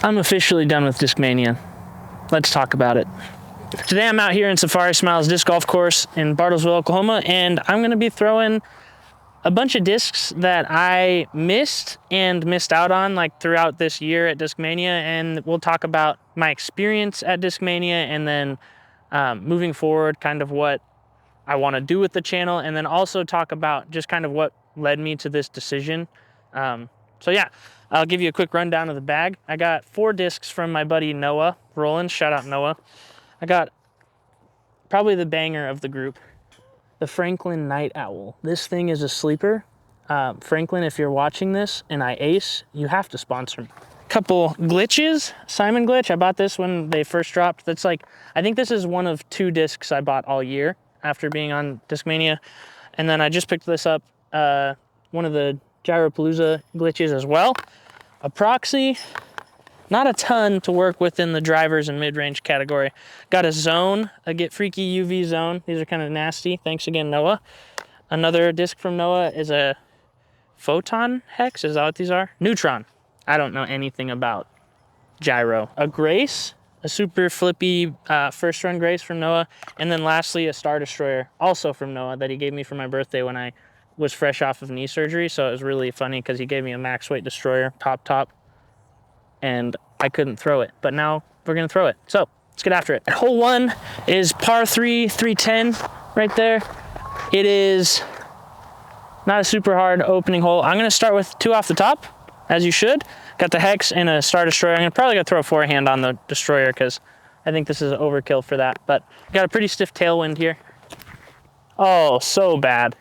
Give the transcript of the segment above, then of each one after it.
I'm officially done with Discmania. Let's talk about it. Today I'm out here in Safari Smiles Disc Golf Course in Bartlesville, Oklahoma, and I'm gonna be throwing a bunch of discs that I missed out on like throughout this year at Discmania, and we'll talk about my experience at Discmania and then moving forward, kind of what I want to do with the channel, and then also talk about just kind of what led me to this decision. So yeah, I'll give you a quick rundown of the bag. I got 4 discs from my buddy Noah Roland. Shout out Noah. I got probably the banger of the group, the Franklin Night Owl. This thing is a sleeper. Franklin, if you're watching this and I ace, you have to sponsor me. Couple glitches. Simon glitch. I bought this when they first dropped. That's like, I think this is one of 2 discs I bought all year after being on Discmania. And then I just picked this up, one of the Gyropalooza glitches as well. A proxy, not a ton to work with in the drivers and mid-range category. Got a zone, a Get Freaky UV zone. These are kind of nasty. Thanks again, Noah. Another disc from Noah is a Photon Hex. Is that what these are? Neutron. I don't know anything about gyro. A Grace, a super flippy first run Grace from Noah. And then lastly, a Star Destroyer, also from Noah, that he gave me for my birthday when I was fresh off of knee surgery. So it was really funny because he gave me a max weight Destroyer, top, and I couldn't throw it. But now we're gonna throw it. So let's get after it. Hole 1 is par 3, 310 right there. It is not a super hard opening hole. I'm gonna start with 2 off the top, as you should. Got the Hex and a Star Destroyer. I'm probably gonna throw a forehand on the Destroyer because I think this is overkill for that. But got a pretty stiff tailwind here. Oh, so bad.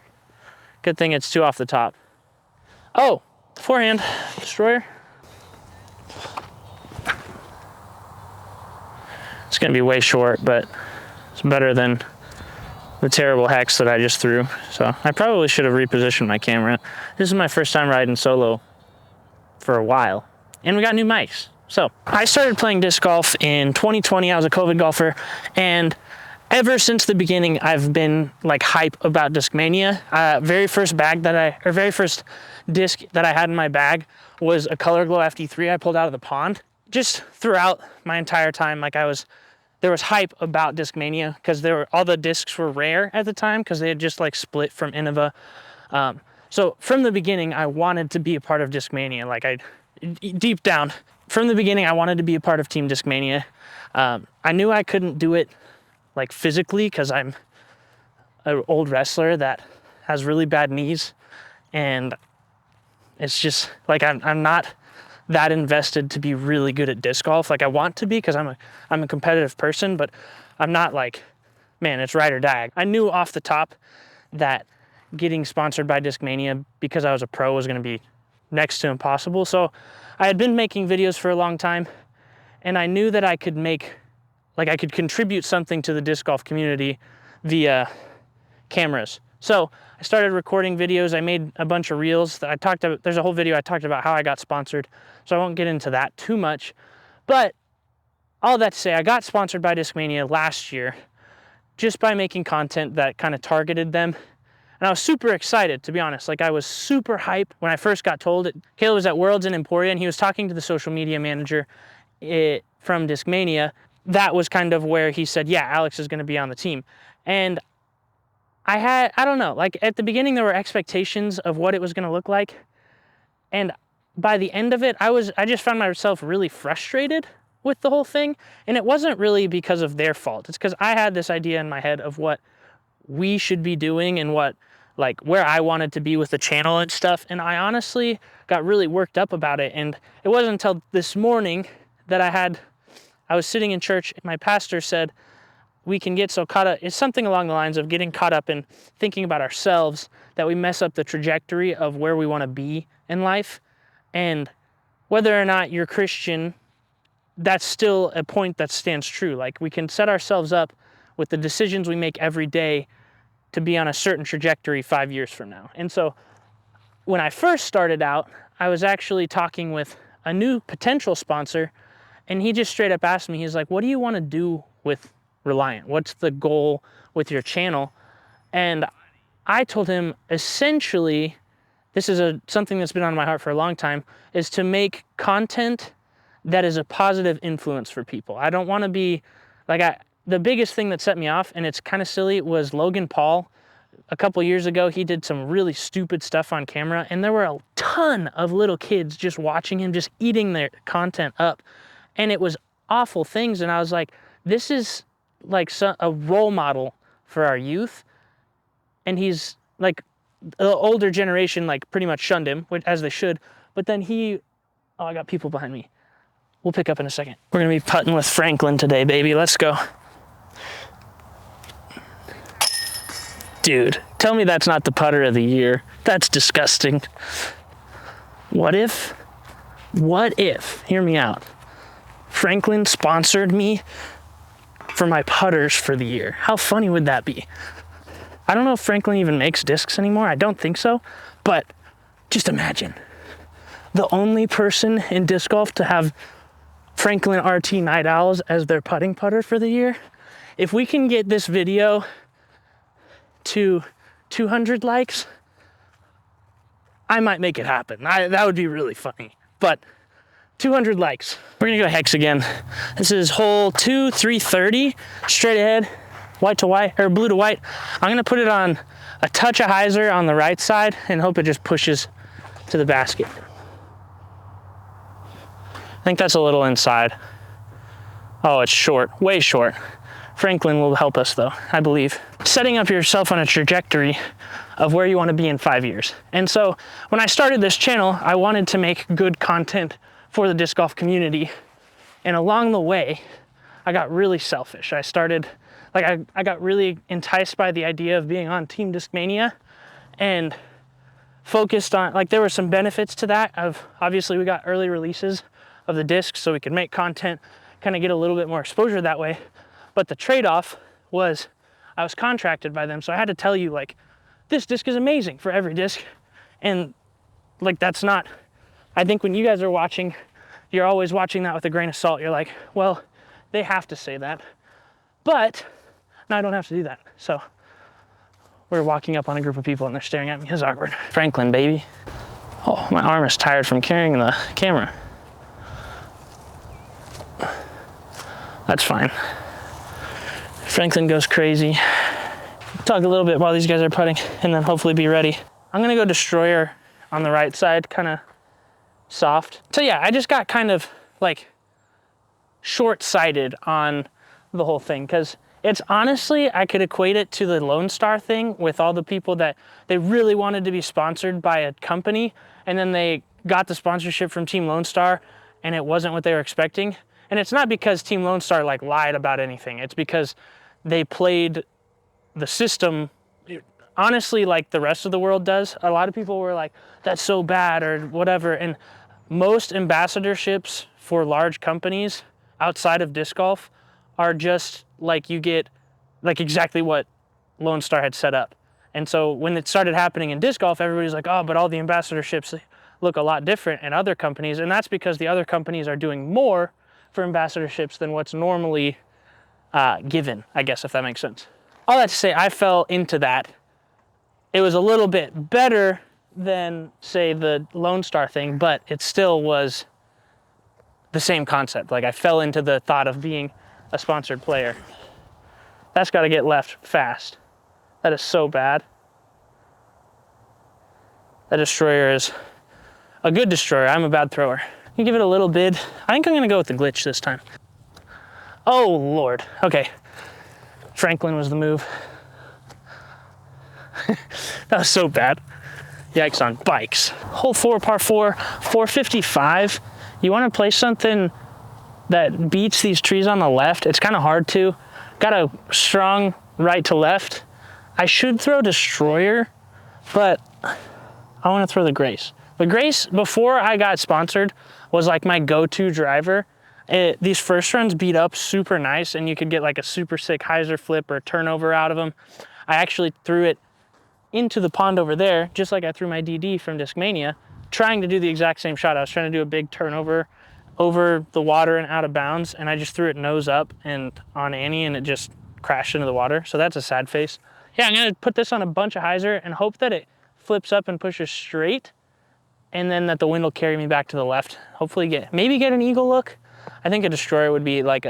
Good thing it's 2 off the top. Oh, forehand, Destroyer. It's gonna be way short, but it's better than the terrible Hex that I just threw. So I probably should have repositioned my camera. This is my first time riding solo for a while. And we got new mics. So I started playing disc golf in 2020. I was a COVID golfer, and ever since the beginning, I've been like hype about Discmania. Very first disc that I had in my bag was a Color Glow FD3 I pulled out of the pond. Just throughout my entire time, like there was hype about Discmania because all the discs were rare at the time because they had just like split from Innova. So from the beginning, I wanted to be a part of Discmania. Like deep down, from the beginning, I wanted to be a part of Team Discmania. I knew I couldn't do it like physically because I'm an old wrestler that has really bad knees, and it's just like I'm not that invested to be really good at disc golf. Like I want to be because I'm a competitive person, but I'm not like, man, it's ride or die. I knew off the top that getting sponsored by Discmania because I was a pro was going to be next to impossible. So I had been making videos for a long time, and I knew that I could contribute something to the disc golf community via cameras. So I started recording videos. I made a bunch of reels that I talked about. There's a whole video I talked about how I got sponsored, so I won't get into that too much. But all that to say, I got sponsored by Discmania last year just by making content that kind of targeted them. And I was super excited, to be honest. Like I was super hyped when I first got told it. Caleb was at Worlds in Emporia, and he was talking to the social media manager from Discmania. That was kind of where he said, yeah, Alex is going to be on the team. And I don't know, like at the beginning there were expectations of what it was going to look like. And by the end of it, I just found myself really frustrated with the whole thing. And it wasn't really because of their fault. It's because I had this idea in my head of what we should be doing and where I wanted to be with the channel and stuff. And I honestly got really worked up about it. And it wasn't until this morning that I was sitting in church, and my pastor said, we can get so caught up, it's something along the lines of getting caught up in thinking about ourselves that we mess up the trajectory of where we want to be in life. And whether or not you're Christian, that's still a point that stands true. Like we can set ourselves up with the decisions we make every day to be on a certain trajectory 5 years from now. And so when I first started out, I was actually talking with a new potential sponsor, and he just straight up asked me, he's like, what do you want to do with Reliant? What's the goal with your channel? And I told him, essentially, this is something that's been on my heart for a long time, is to make content that is a positive influence for people. I don't want to be like, the biggest thing that set me off, and it's kind of silly, was Logan Paul. A couple years ago, he did some really stupid stuff on camera, and there were a ton of little kids just watching him, just eating their content up. And it was awful things. And I was like, this is like a role model for our youth. And he's like, the older generation, like, pretty much shunned him, as they should. But then oh, I got people behind me. We'll pick up in a second. We're gonna be putting with Franklin today, baby. Let's go. Dude, tell me that's not the putter of the year. That's disgusting. What if, hear me out, Franklin sponsored me for my putters for the year? How funny would that be? I don't know if Franklin even makes discs anymore. I don't think so. But just imagine, the only person in disc golf to have Franklin RT Night Owls as their putting putter for the year. If we can get this video to 200 likes, I might make it happen. That would be really funny. But 200 likes. We're gonna go hex again. This is hole 2, 330, straight ahead, white to white, or blue to white. I'm gonna put it on a touch of hyzer on the right side and hope it just pushes to the basket. I think that's a little inside. Oh, it's short, way short. Franklin will help us though, I believe. Setting up yourself on a trajectory of where you want to be in 5 years. And so when I started this channel, I wanted to make good content for the disc golf community. And along the way, I got really selfish. I started, like, I got really enticed by the idea of being on Team Discmania and focused on, like, there were some benefits to that. Of obviously we got early releases of the discs so we could make content, kind of get a little bit more exposure that way. But the trade-off was I was contracted by them, so I had to tell you, like, this disc is amazing for every disc. And like, that's not, I think when you guys are watching, you're always watching that with a grain of salt. You're like, well, they have to say that. But no, I don't have to do that. So we're walking up on a group of people and they're staring at me. It's awkward. Franklin, baby. Oh, my arm is tired from carrying the camera. That's fine. Franklin goes crazy. Talk a little bit while these guys are putting and then hopefully be ready. I'm gonna go destroyer on the right side, kind of soft. So yeah, I just got kind of like short-sighted on the whole thing, because it's honestly, I could equate it to the Lone Star thing with all the people that they really wanted to be sponsored by a company and then they got the sponsorship from Team Lone Star and it wasn't what they were expecting. And it's not because Team Lone Star like lied about anything. It's because they played the system honestly like the rest of the world does. A lot of people were like, that's so bad or whatever. And most ambassadorships for large companies outside of disc golf are just like, you get like exactly what Lone Star had set up. And so when it started happening in disc golf, everybody's like, oh, but all the ambassadorships look a lot different in other companies. And that's because the other companies are doing more for ambassadorships than what's normally given, I guess, if that makes sense. All that to say, I fell into that. It was a little bit better than, say, the Lone Star thing, but it still was the same concept. Like, I fell into the thought of being a sponsored player. That's got to get left fast. That is so bad. That destroyer is a good destroyer. I'm a bad thrower. You give it a little bid. I think I'm gonna go with the glitch this time. Oh Lord, okay. Franklin was the move. That was so bad. Yikes on bikes. Hole 4, par 4, 455. You wanna play something that beats these trees on the left. It's kind of hard to. Got a strong right to left. I should throw destroyer, but I wanna throw the Grace. The Grace, before I got sponsored, was like my go-to driver. These first runs beat up super nice and you could get like a super sick hyzer flip or turnover out of them. I actually threw it into the pond over there, just like I threw my DD from Discmania, trying to do the exact same shot. I was trying to do a big turnover over the water and out of bounds, and I just threw it nose up and on Annie and it just crashed into the water. So that's a sad face. Yeah, I'm gonna put this on a bunch of hyzer and hope that it flips up and pushes straight. and then that the wind will carry me back to the left. Hopefully maybe get an eagle look. I think a destroyer would be like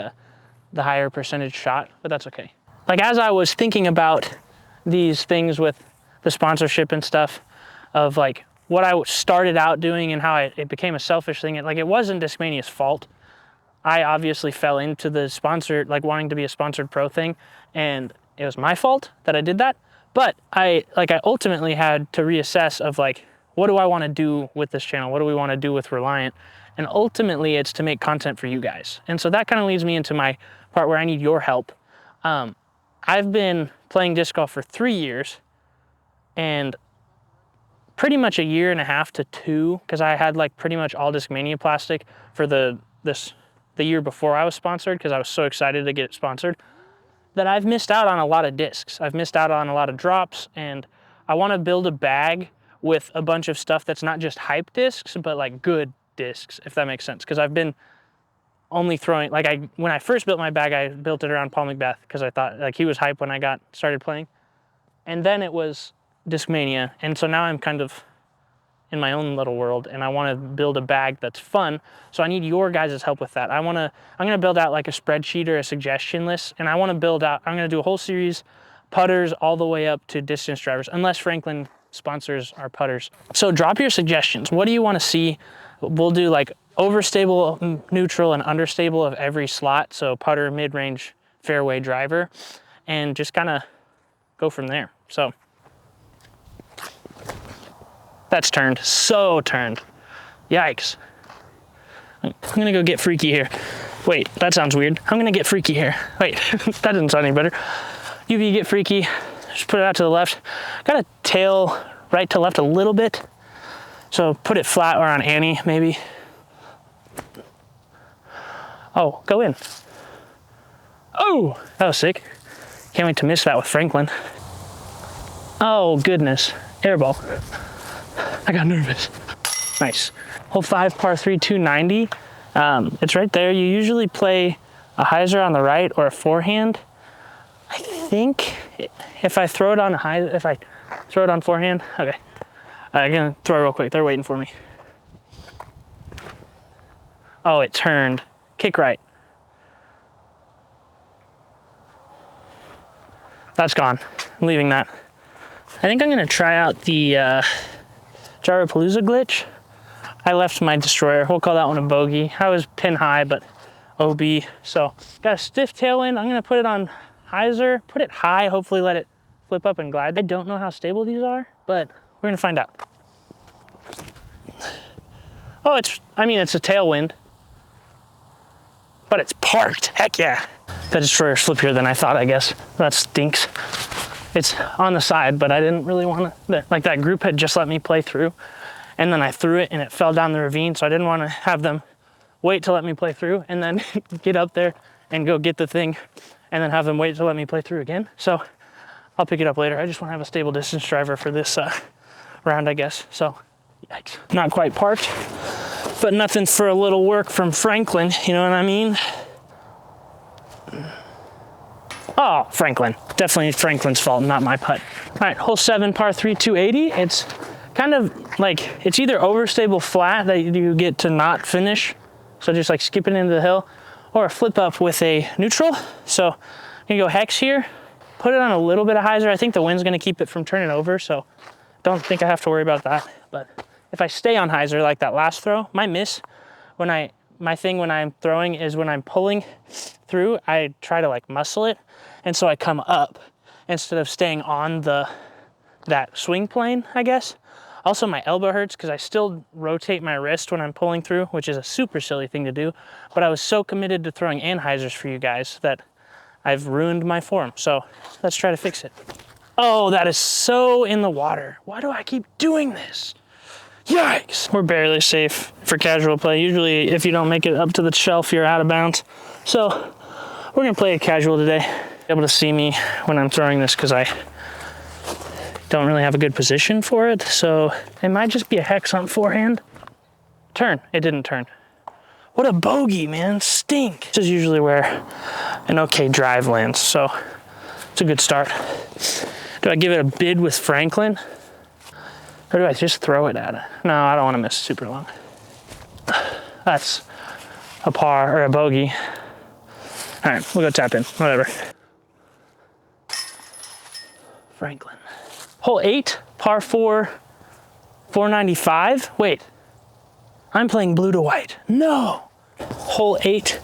the higher percentage shot, but that's okay. Like as I was thinking about these things with the sponsorship and stuff of like what I started out doing and how it became a selfish thing, it wasn't Discmania's fault. I obviously fell into the sponsored, like wanting to be a sponsored pro thing, and it was my fault that I did that. But I ultimately had to reassess of like, what do I want to do with this channel? What do we want to do with Reliant? And ultimately it's to make content for you guys. And so that kind of leads me into my part where I need your help. I've been playing disc golf for 3 years, and pretty much a year and a half to 2, because I had like pretty much all Discmania plastic for the year before I was sponsored, because I was so excited to get it sponsored, that I've missed out on a lot of discs. I've missed out on a lot of drops, and I want to build a bag with a bunch of stuff that's not just hype discs, but like good discs, if that makes sense. Because I've been only throwing, when I first built my bag, I built it around Paul McBeth, because I thought like he was hype when I started playing. And then it was Discmania, and so now I'm kind of in my own little world, and I want to build a bag that's fun. So I need your guys' help with that. I'm gonna build out like a spreadsheet or a suggestion list, and I'm gonna do a whole series, putters all the way up to distance drivers, unless Franklin sponsors our putters. So drop your suggestions. What do you want to see? We'll do like overstable, neutral, and understable of every slot. So putter, mid-range, fairway, driver, and just kind of go from there. So that's turned, so turned. Yikes. I'm gonna go get freaky here. Wait, that sounds weird. I'm gonna get freaky here. Wait, that doesn't sound any better. UV, get freaky. Just put it out to the left. Got a tail right to left a little bit. So put it flat or on Annie, maybe. Oh, go in. Oh, that was sick. Can't wait to miss that with Franklin. Oh, goodness. Airball. I got nervous. Nice. Hole 5, par 3, 290. It's right there. You usually play a hyzer on the right or a forehand. I think if I throw it on forehand, okay. I'm gonna throw it real quick. They're waiting for me. Oh, it turned. Kick right. That's gone. I'm leaving that. I think I'm gonna try out the Gyropalooza glitch. I left my destroyer. We'll call that one a bogey. I was pin high, but OB. So got a stiff tailwind. I'm gonna put it on hyzer, put it high, hopefully let it flip up and glide. I don't know how stable these are, but we're gonna find out. Oh, it's a tailwind, but it's parked. Heck yeah. The destroyer's flippier than I thought, I guess. That stinks. It's on the side, but I didn't really want to, like that group had just let me play through, and then I threw it and it fell down the ravine, so I didn't want to have them wait to let me play through and then get up there and go get the thing and then have them wait to let me play through again. So I'll pick it up later. I just want to have a stable distance driver for this round, I guess. So yikes. Not quite parked, but nothing for a little work from Franklin, you know what I mean? Oh, Franklin. Definitely Franklin's fault, not my putt. All right, hole 7, par 3, 280. It's kind of like, it's either overstable flat that you get to not finish, so just like skipping into the hill, or a flip up with a neutral. So I'm gonna go hex here, put it on a little bit of hyzer. I think the wind's gonna keep it from turning over, so don't think I have to worry about that. But if I stay on hyzer like that last throw, my miss, my thing when I'm throwing is when I'm pulling through, I try to like muscle it. And so I come up instead of staying on that swing plane, I guess. Also, my elbow hurts because I still rotate my wrist when I'm pulling through, which is a super silly thing to do. But I was so committed to throwing anhyzers for you guys that I've ruined my form. So let's try to fix it. Oh, that is so in the water. Why do I keep doing this? Yikes. We're barely safe for casual play. Usually, if you don't make it up to the shelf, you're out of bounds. So we're gonna play a casual today. Able to see me when I'm throwing this because I don't really have a good position for it. So it might just be a hex on forehand. Turn. It didn't turn. What a bogey, man. Stink. This is usually where an okay drive lands. So it's a good start. Do I give it a bid with Franklin? Or do I just throw it at it? No, I don't want to miss super long. That's a par or a bogey. All right, we'll go tap in, whatever. Franklin. Hole 8, par 4, 495. Wait, I'm playing blue to white. No. Hole 8,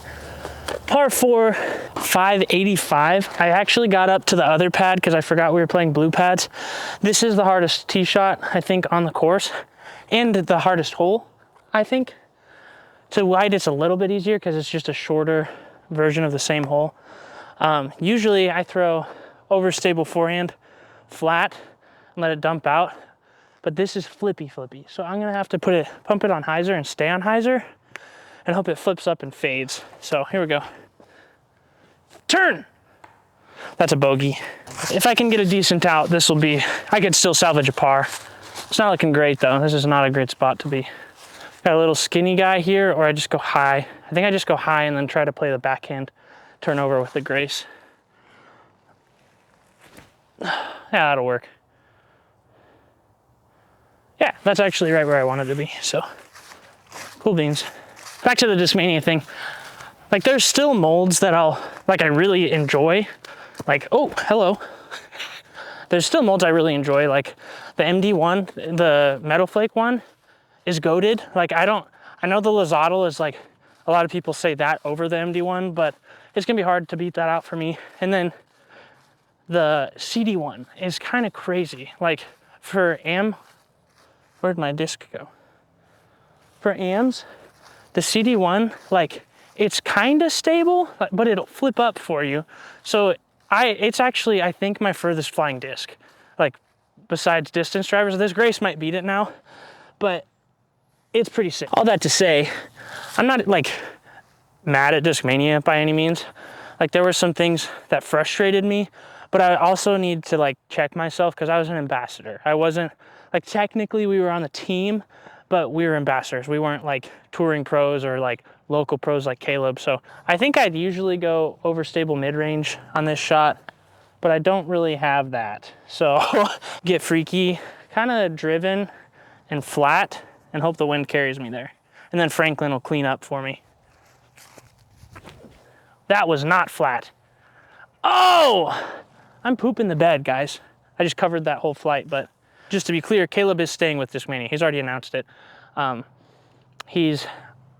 par 4, 585. I actually got up to the other pad because I forgot we were playing blue pads. This is the hardest tee shot, I think, on the course, and the hardest hole, I think. To white, it's a little bit easier because it's just a shorter version of the same hole. Usually I throw overstable forehand flat and let it dump out, but this is flippy. So I'm gonna have to pump it on hyzer and stay on hyzer and hope it flips up and fades. So here we go. Turn. That's a bogey. If I can get a decent out, this will be, I could still salvage a par. It's not looking great though. This is not a great spot to be. Got a little skinny guy here, or I just go high. I think I just go high and then try to play the backhand turn over with the grace. Yeah, that'll work. Yeah, that's actually right where I wanted to be, so cool beans. Back to the Dismania thing. Like, there's still molds that I really enjoy. Like, oh, hello. There's still molds I really enjoy, like the MD1, the Metal Flake one is goated. Like, I know the Lazadal is like, a lot of people say that over the MD1, but it's gonna be hard to beat that out for me. And then the CD1 is kind of crazy. Like, for where'd my disc go? For AMs, the CD1, like, it's kind of stable, but it'll flip up for you. So it's actually, I think, my furthest flying disc. Like, besides distance drivers, this Grace might beat it now, but it's pretty sick. All that to say, I'm not like mad at Discmania by any means. Like, there were some things that frustrated me, but I also need to like check myself because I was an ambassador. I wasn't, like, technically we were on the team, but we were ambassadors. We weren't like touring pros or like local pros like Caleb. So I think I'd usually go overstable mid-range on this shot, but I don't really have that. So get freaky, kind of driven and flat, and hope the wind carries me there. And then Franklin will clean up for me. That was not flat. Oh, I'm pooping the bed, guys. I just covered that whole flight, but just to be clear, Caleb is staying with Discmania. He's already announced it. I'm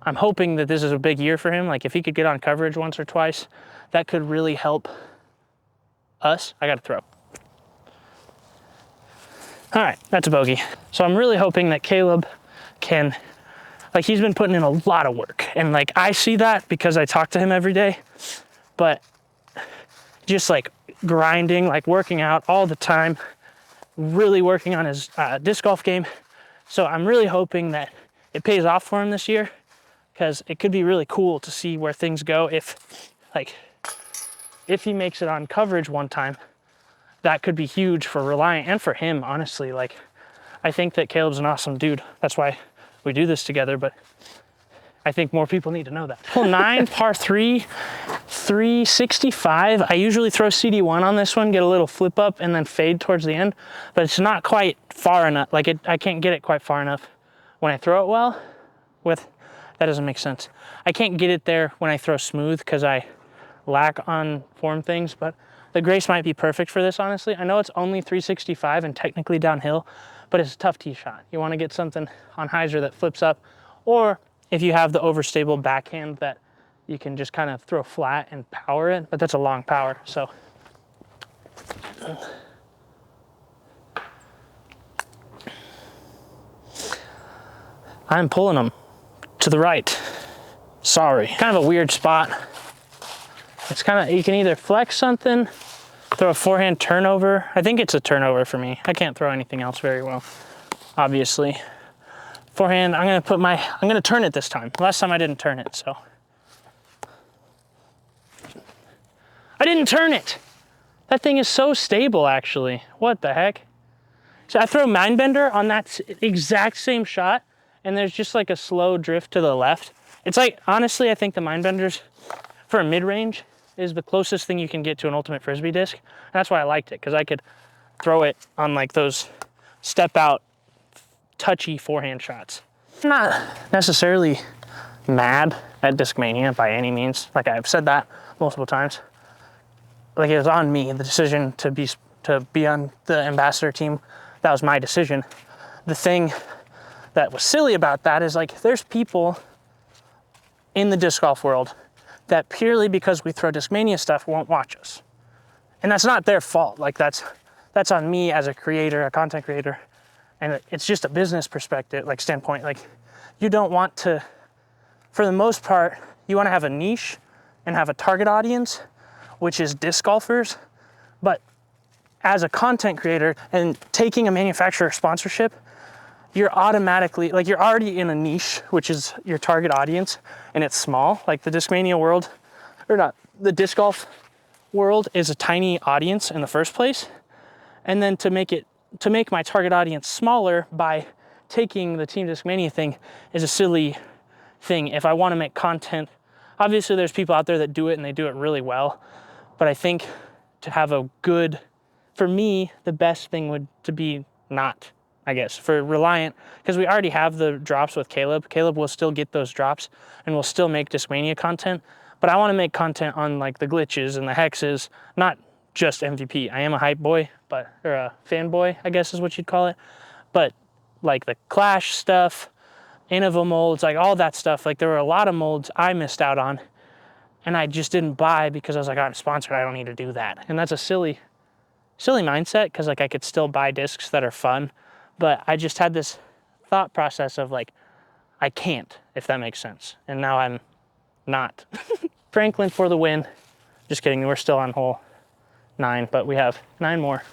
hoping that this is a big year for him. Like, if he could get on coverage once or twice, that could really help us. I gotta throw. All right, that's a bogey. So I'm really hoping that Caleb can, like, he's been putting in a lot of work. And like, I see that because I talk to him every day, but just like grinding, like working out all the time, really working on his disc golf game. So I'm really hoping that it pays off for him this year, because it could be really cool to see where things go. If he makes it on coverage one time, that could be huge for Reliant and for him, honestly. Like, I think that Caleb's an awesome dude. That's why we do this together, but I think more people need to know that. Hole 9, par 3, 365. I usually throw CD1 on this one, get a little flip up and then fade towards the end, but it's not quite far enough. Like, I can't get it quite far enough when I throw it well that doesn't make sense. I can't get it there when I throw smooth because I lack on form things, but the Grace might be perfect for this, honestly. I know it's only 365 and technically downhill, but it's a tough tee shot. You want to get something on hyzer that flips up, or if you have the overstable backhand that you can just kind of throw flat and power it, but that's a long power, so. I'm pulling them to the right. Sorry. Kind of a weird spot. It's kind of, you can either flex something, throw a forehand turnover. I think it's a turnover for me. I can't throw anything else very well, obviously. Forehand, I'm gonna turn it this time. Last time I didn't turn it, so. I didn't turn it. That thing is so stable, actually. What the heck? So I throw Mindbender on that exact same shot, and there's just like a slow drift to the left. It's like, honestly, I think the Mindbenders for a mid-range is the closest thing you can get to an ultimate Frisbee disc. And that's why I liked it, because I could throw it on like those step out touchy forehand shots. I'm not necessarily mad at Discmania by any means. Like I've said that multiple times. Like it was on me, the decision to be on the ambassador team. That was my decision. The thing that was silly about that is like there's people in the disc golf world that purely because we throw Discmania stuff won't watch us. And that's not their fault. Like that's on me as a creator, a content creator. And it's just a business perspective, like standpoint. Like you don't want to, for the most part, you want to have a niche and have a target audience, which is disc golfers. But as a content creator and taking a manufacturer sponsorship, you're automatically, like you're already in a niche, which is your target audience, and it's small. Like the Discmania world, or not, the disc golf world is a tiny audience in the first place. And then to make my target audience smaller by taking the Team Discmania thing is a silly thing. If I want to make content, obviously there's people out there that do it and they do it really well. But I think to have a good, for me, the best thing would to be not, I guess, for Reliant, because we already have the drops with Caleb. Caleb will still get those drops and we'll still make Discmania content. But I want to make content on like the glitches and the hexes, not just MVP. I am a hype boy, or a fanboy, I guess is what you'd call it. But like the Clash stuff, Innova molds, like all that stuff, like there were a lot of molds I missed out on and I just didn't buy because I was like, I'm sponsored, I don't need to do that. And that's a silly mindset because like I could still buy discs that are fun, but I just had this thought process of like, I can't, if that makes sense. And now I'm not. Franklin for the win. Just kidding, we're still on hole 9, but we have 9 more.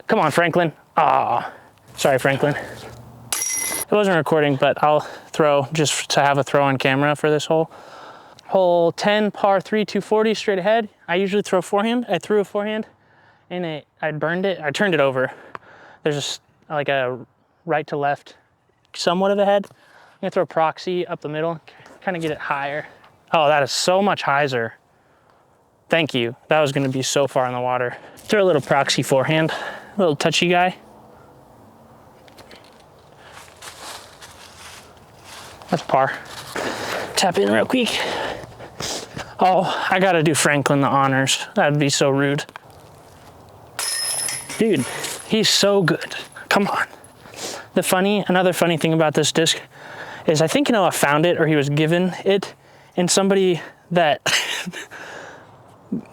Come on, Franklin. Ah, sorry, Franklin. It wasn't recording, but I'll throw just to have a throw on camera for this hole. Hole 10, par 3, 240 straight ahead. I usually throw forehand. I threw a forehand and I burned it. I turned it over. There's just like a right to left, somewhat of a head. I'm gonna throw proxy up the middle, kind of get it higher. Oh, that is so much hyzer. Thank you. That was gonna be so far in the water. Throw a little proxy forehand, a little touchy guy. That's par. Tap in real quick. Oh, I gotta do Franklin the honors. That'd be so rude. Dude, he's so good. Come on. Another funny thing about this disc is I think Noah found it or he was given it and somebody that,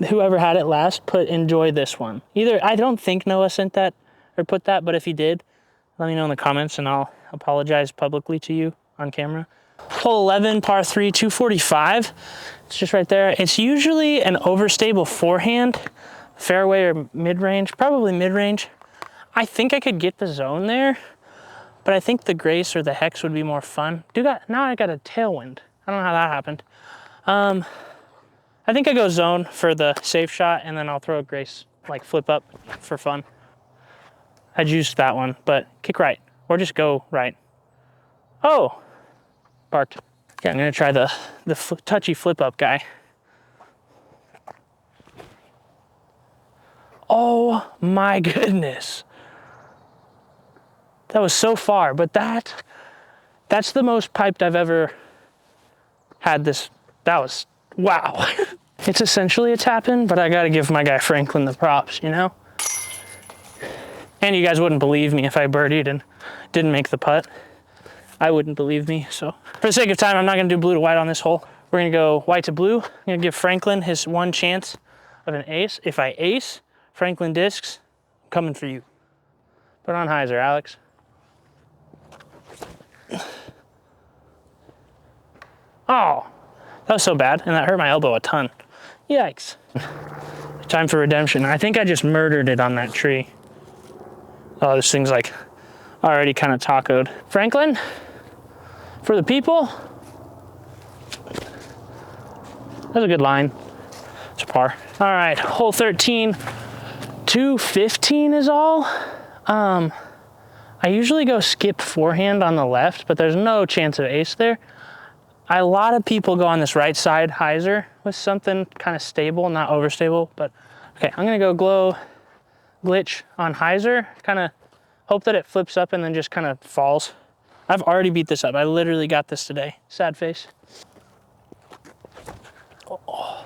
whoever had it last put enjoy this one. Either, I don't think Noah sent that or put that, but if he did, let me know in the comments and I'll apologize publicly to you on camera. Hole 11, par 3, 245. It's just right there. It's usually an overstable forehand, fairway or mid-range, probably mid-range. I think I could get the zone there, but I think the grace or the hex would be more fun. Now I got a tailwind. I don't know how that happened. I think I go zone for the safe shot and then I'll throw a grace, like flip up for fun. I juiced that one, but kick right or just go right. Oh, parked. Okay, I'm gonna try the touchy flip up guy. Oh my goodness. That was so far, but that's the most piped I've ever had this. That was, wow. It's essentially a tap-in, but I gotta give my guy Franklin the props, you know? And you guys wouldn't believe me if I birdied and didn't make the putt. I wouldn't believe me, so. For the sake of time, I'm not gonna do blue to white on this hole. We're gonna go white to blue. I'm gonna give Franklin his one chance of an ace. If I ace, Franklin discs, I'm coming for you. Put on hyzer, Alex. Oh, that was so bad, and that hurt my elbow a ton. Yikes. Time for redemption. I think I just murdered it on that tree. Oh, this thing's like already kind of tacoed. Franklin, for the people. That's a good line. It's a par. All right, hole 13, 215 is all. I usually go skip forehand on the left, but there's no chance of ace there. A lot of people go on this right side hyzer with something kind of stable, not overstable, but okay, I'm gonna go glow glitch on hyzer, kind of hope that it flips up and then just kind of falls. I've already beat this up. I literally got this today. Sad face. Oh.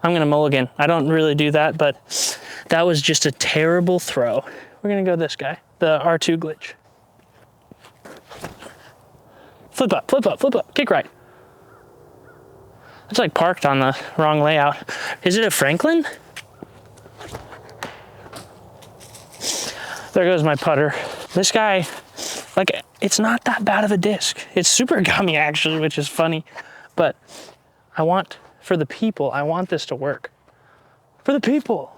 I'm gonna mulligan. I don't really do that, but that was just a terrible throw. We're gonna go this guy, the R2 glitch. Flip up, flip up, flip up, kick right. It's like parked on the wrong layout. Is it a Franklin? There goes my putter. This guy, like, it's not that bad of a disc. It's super gummy actually, which is funny, but I want, for the people, I want this to work. For the people.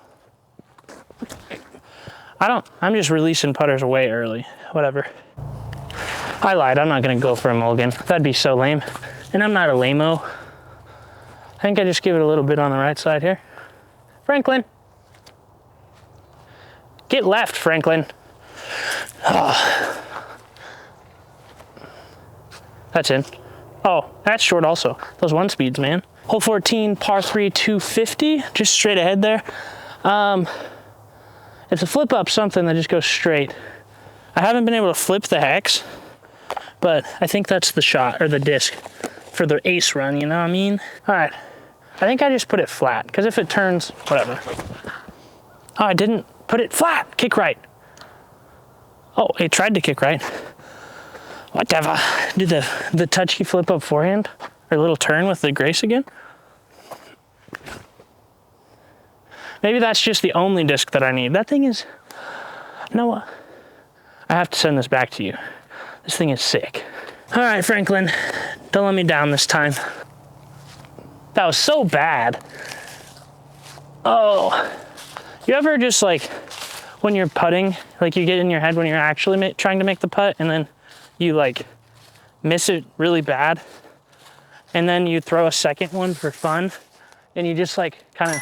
I'm just releasing putters way early, whatever. I lied, I'm not gonna go for a mulligan. That'd be so lame. And I'm not a lame-o. I think I just give it a little bit on the right side here. Franklin. Get left, Franklin. Oh. That's in. Oh, that's short also. Those one speeds, man. Hole 14, par 3, 250, just straight ahead there. It's a flip up something that just goes straight. I haven't been able to flip the hex, but I think that's the shot, or the disc, for the ace run, you know what I mean? All right, I think I just put it flat, because if it turns, whatever. Oh, I didn't put it flat, kick right. Oh, it tried to kick right. Whatever. Do the touchy flip up forehand, or a little turn with the grace again. Maybe that's just the only disc that I need. That thing is, Noah, I have to send this back to you. This thing is sick. All right, Franklin, don't let me down this time. That was so bad. Oh, you ever just like, when you're putting, like you get in your head when you're actually trying to make the putt and then you like miss it really bad. And then you throw a second one for fun and you just like kind of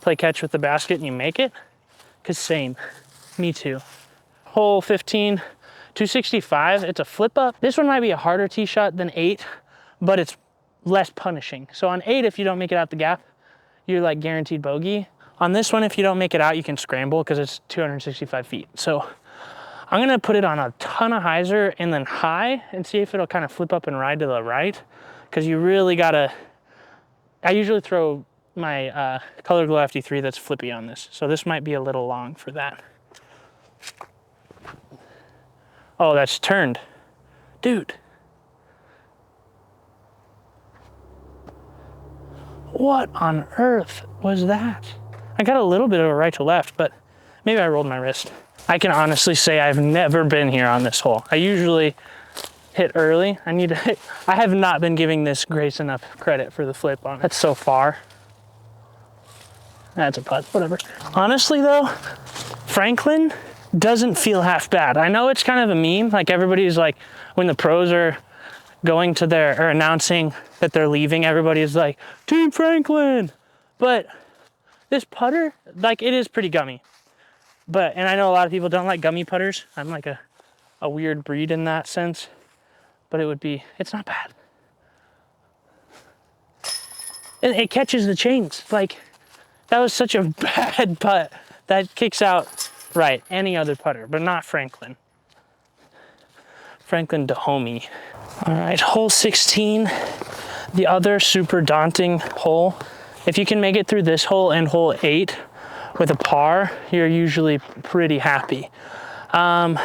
play catch with the basket and you make it? Cause same, me too. Hole 15, 265, it's a flip up. This one might be a harder tee shot than 8, but it's less punishing. So on 8, if you don't make it out the gap, you're like guaranteed bogey. On this one, if you don't make it out, you can scramble because it's 265 feet. So I'm gonna put it on a ton of hyzer and then high and see if it'll kind of flip up and ride to the right. Cause you really gotta, I usually throw my Color Glow FD3 that's flippy on this. So this might be a little long for that. Oh, that's turned. Dude. What on earth was that? I got a little bit of a right to left, but maybe I rolled my wrist. I can honestly say I've never been here on this hole. I usually hit early. I have not been giving this Grace enough credit for the flip on it. That's so far. That's a putt, whatever. Honestly though, Franklin doesn't feel half bad. I know it's kind of a meme, like everybody's like, when the pros are going to or announcing that they're leaving, everybody's like, Team Franklin. But this putter, like it is pretty gummy. And I know a lot of people don't like gummy putters. I'm like a weird breed in that sense, but it's not bad. And it catches the chains. Like, that was such a bad putt that kicks out, right, any other putter, but not Franklin. Franklin Dahomey. All right, hole 16, the other super daunting hole. If you can make it through this hole and hole 8 with a par, you're usually pretty happy. I'm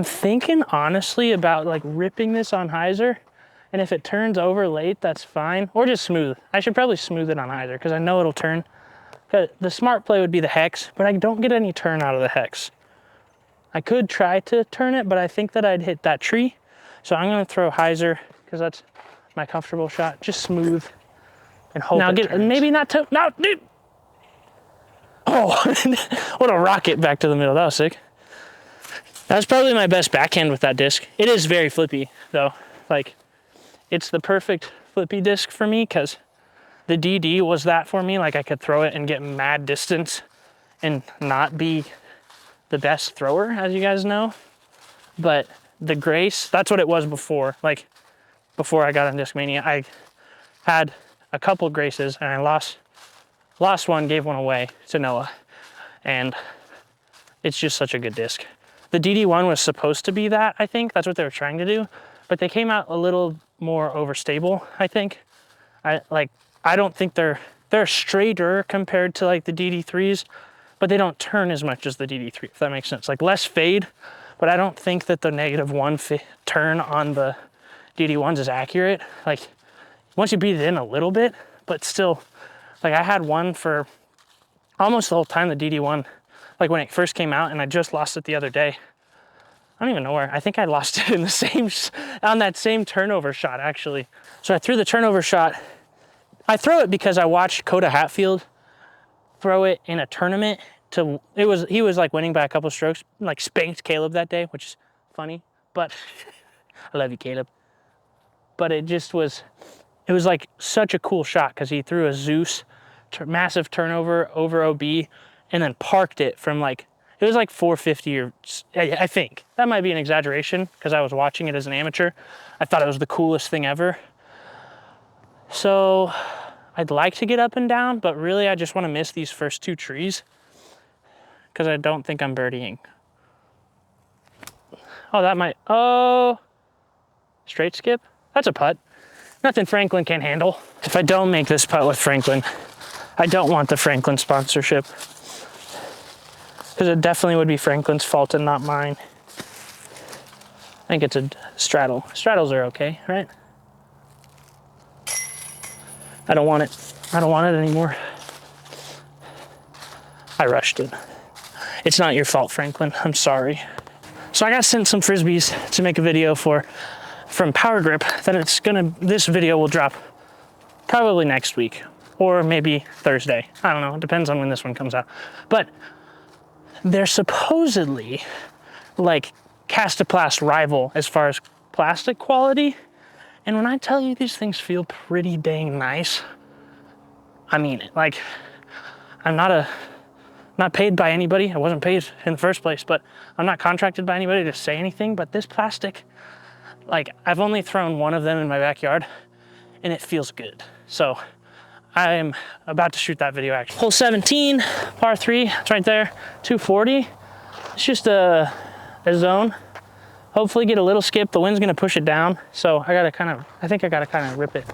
thinking honestly about like ripping this on hyzer, and if it turns over late, that's fine, or just smooth. I should probably smooth it on hyzer because I know it'll turn. The smart play would be the hex, but I don't get any turn out of the hex. I could try to turn it, but I think that I'd hit that tree. So I'm gonna throw hyzer because that's my comfortable shot. Just smooth and hope now it turns. Maybe not to, no, dude. Oh, what a rocket back to the middle. That was sick. That was probably my best backhand with that disc. It is very flippy though. Like, it's the perfect flippy disc for me because the DD was that for me. Like I could throw it and get mad distance and not be the best thrower, as you guys know. But the Grace, that's what it was before. Like before I got on Discmania, I had a couple Graces and I lost one, gave one away to Noah. And it's just such a good disc. The DD1 was supposed to be that, I think. That's what they were trying to do. But they came out a little more overstable, I think. I don't think they're straighter compared to like the DD3s, but they don't turn as much as the DD3, if that makes sense. Like less fade, but I don't think that the -1 turn on the DD1s is accurate. Like once you beat it in a little bit, but still, like I had one for almost the whole time, the DD1, like when it first came out, and I just lost it the other day. I don't even know where. I think I lost it in the same, on that same turnover shot actually. So I threw the turnover shot. I throw it because I watched Coda Hatfield throw it in a tournament he was like winning by a couple strokes, like spanked Caleb that day, which is funny, but I love you, Caleb. But it was like such a cool shot because he threw a Zeus, massive turnover over OB, and then parked it from like, it was like 450 or, I think. That might be an exaggeration because I was watching it as an amateur. I thought it was the coolest thing ever. So I'd like to get up and down, but really I just want to miss these first 2 trees because I don't think I'm birdieing. Oh, that might, oh, straight skip? That's a putt. Nothing Franklin can't handle. If I don't make this putt with Franklin, I don't want the Franklin sponsorship because it definitely would be Franklin's fault and not mine. I think it's a straddle. Straddles are okay, right? I don't want it. I don't want it anymore. I rushed it. It's not your fault, Franklin. I'm sorry. So I got sent some Frisbees to make a video from Power Grip that this video will drop probably next week or maybe Thursday. I don't know. It depends on when this one comes out. But they're supposedly like Castaplast rival as far as plastic quality. And when I tell you these things feel pretty dang nice, I mean it. Like, I'm not paid by anybody. I wasn't paid in the first place, but I'm not contracted by anybody to say anything. But this plastic, like, I've only thrown one of them in my backyard and it feels good. So I am about to shoot that video actually. Hole 17, par 3, it's right there, 240. It's just a zone. Hopefully get a little skip. The wind's gonna push it down. So I think I gotta kind of rip it.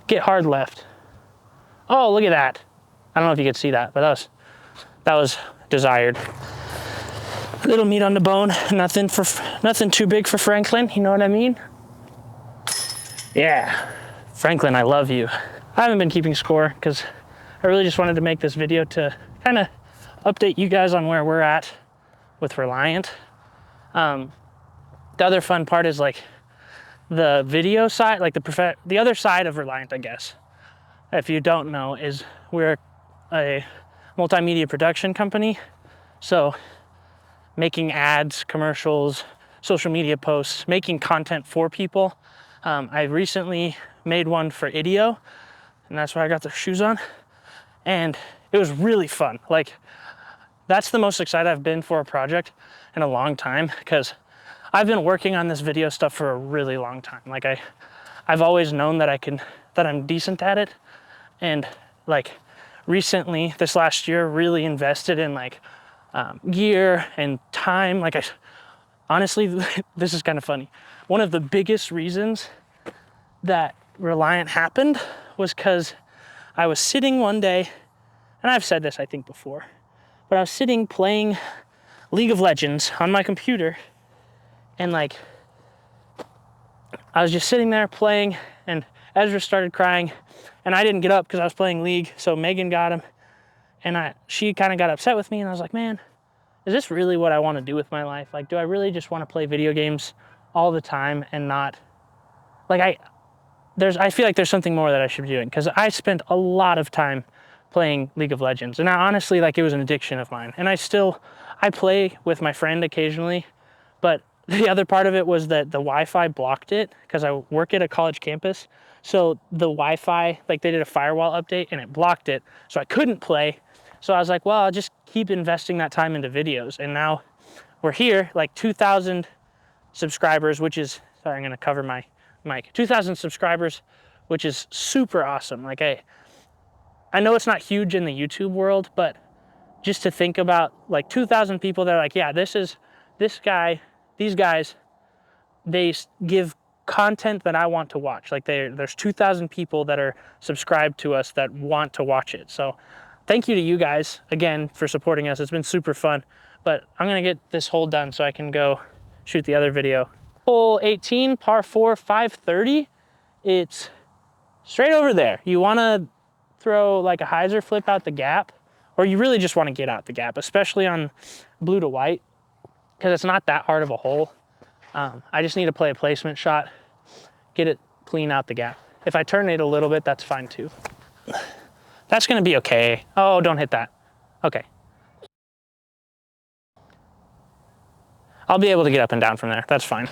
Get hard left. Oh, look at that. I don't know if you could see that, but that was desired. Little meat on the bone, nothing too big for Franklin, you know what I mean? Yeah, Franklin, I love you. I haven't been keeping score because I really just wanted to make this video to kind of update you guys on where we're at with Reliant. The other fun part is like the video side, like the other side of Reliant, I guess. If you don't know, is we're a multimedia production company. So making ads, commercials, social media posts, making content for people. I recently made one for IDEO, and that's where I got the shoes on. And it was really fun. Like, that's the most excited I've been for a project in a long time, because I've been working on this video stuff for a really long time. Like I've always known that I'm decent at it. And like recently, this last year, really invested in like gear and time. Like honestly, this is kind of funny. One of the biggest reasons that Reliant happened was because I was sitting one day, and I've said this I think before, but I was sitting playing League of Legends on my computer, and like I was just sitting there playing, and Ezra started crying, and I didn't get up because I was playing League, so Megan got him, and she kind of got upset with me, and I was like, man, is this really what I want to do with my life? Like, do I really just want to play video games all the time and not, like, I feel like there's something more that I should be doing, because I spent a lot of time playing League of Legends, and honestly, like, it was an addiction of mine, and I play with my friend occasionally, but the other part of it was that the Wi-Fi blocked it, because I work at a college campus, so the Wi-Fi, like, they did a firewall update, and it blocked it, so I couldn't play. So I was like, well, I'll just keep investing that time into videos, and now we're here, like 2,000 subscribers, which is, sorry, I'm gonna cover my mic, 2,000 subscribers, which is super awesome. Like, I know it's not huge in the YouTube world, but just to think about like 2,000 people that are like, yeah, these guys, they give content that I want to watch. Like there's 2,000 people that are subscribed to us that want to watch it. So thank you to you guys again for supporting us. It's been super fun, but I'm gonna get this hole done so I can go shoot the other video. Hole 18, par 4, 530. It's straight over there. You wanna throw like a hyzer flip out the gap, or you really just wanna get out the gap, especially on blue to white, because it's not that hard of a hole. I just need to play a placement shot, get it clean out the gap. If I turn it a little bit, that's fine too. That's gonna be okay. Oh, don't hit that. Okay. I'll be able to get up and down from there, that's fine.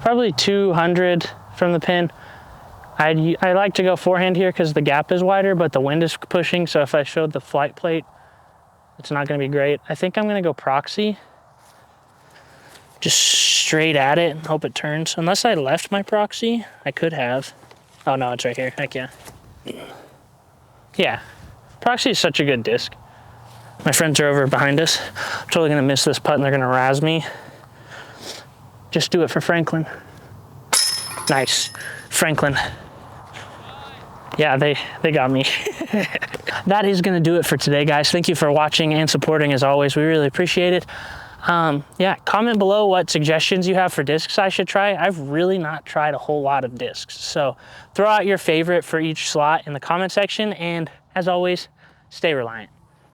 Probably 200 from the pin. I like to go forehand here because the gap is wider, but the wind is pushing, so if I showed the flight plate, it's not gonna be great. I think I'm gonna go proxy. Just straight at it and hope it turns. Unless I left my proxy, I could have. Oh no, it's right here, heck yeah. Yeah, proxy is such a good disc. My friends are over behind us. I'm totally gonna miss this putt and they're gonna razz me. Just do it for Franklin. Nice, Franklin. Yeah, they got me. That is gonna do it for today, guys. Thank you for watching and supporting as always. We really appreciate it. Yeah, comment below what suggestions you have for discs I should try. I've really not tried a whole lot of discs. So throw out your favorite for each slot in the comment section. And as always, stay reliant.